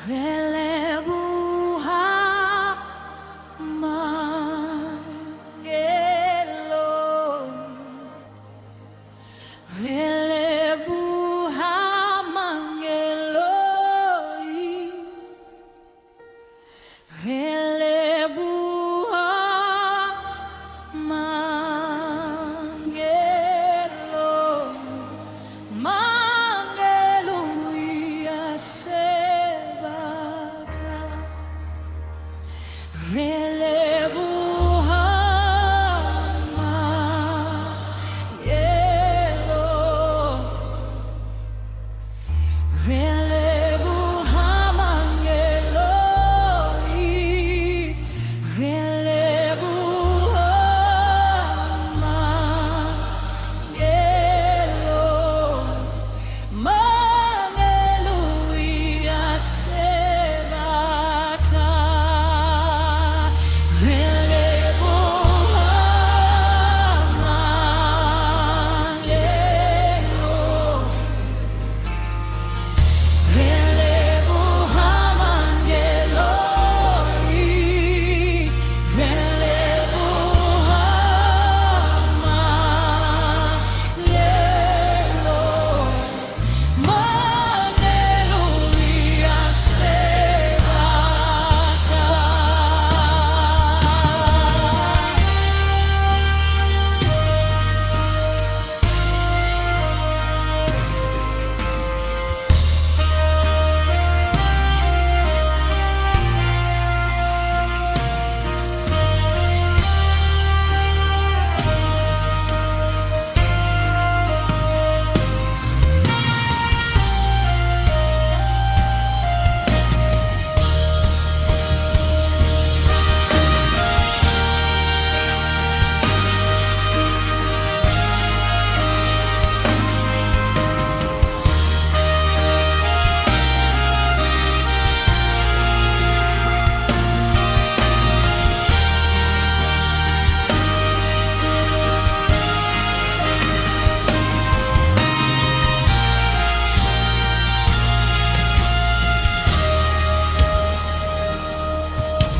Leboha Mangeloi Leboha Mangeloi Leboha Mangeloi A Sebaka Leboha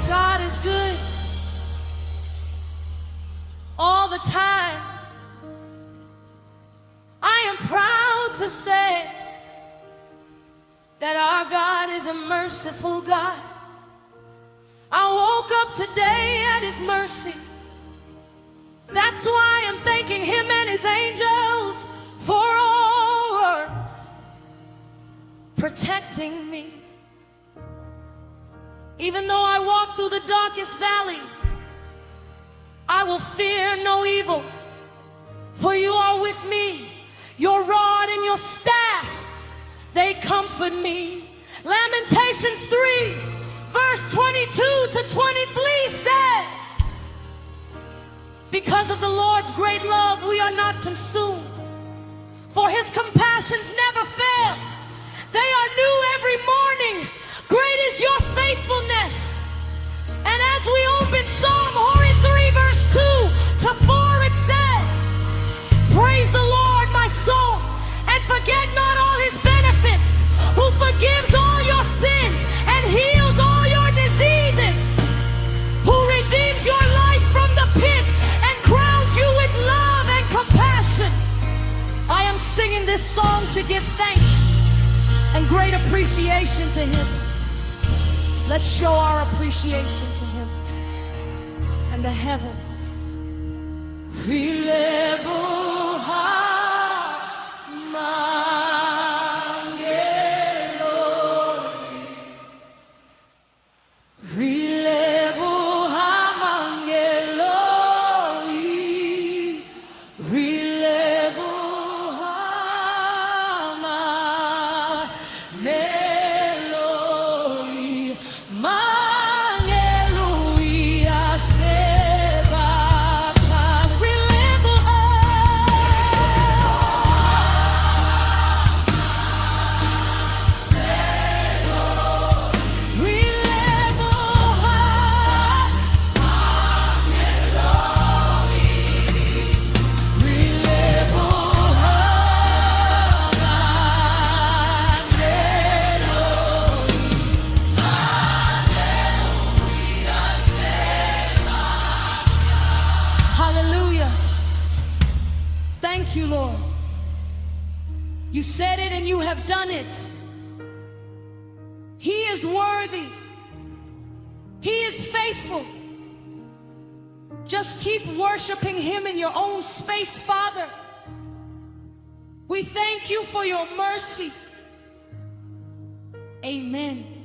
God is good all the time. I am proud to say that our God is a merciful God. I woke up today at His mercy. That's why I'm thanking Him and His angels for always protecting me. Even though I walk through the darkest valley, I will fear no evil, for you are with me. Your rod and your staff, they comfort me. Lamentations 3, verse 22 to 23 says, because of the Lord's great love, we are not consumed, for His compassions never fail. They are new every morning. Great is your faithfulness. And as we open Psalm 43, verse 2 to 4, it says, praise the Lord, my soul, and forget not all His benefits, who forgives all your sins and heals all your diseases, who redeems your life from the pit and crowns you with love and compassion. I am singing this song to give thanks and great appreciation to Him. Let's show our appreciation to Him and the heavens. Leboha Mangeloi Leboha Mangeloi Leboha Mangeloi Mangeloi A Sebaka Leboha have done it. He is worthy. He is faithful. Just keep worshiping Him in your own space, Father. We thank you for your mercy. Amen.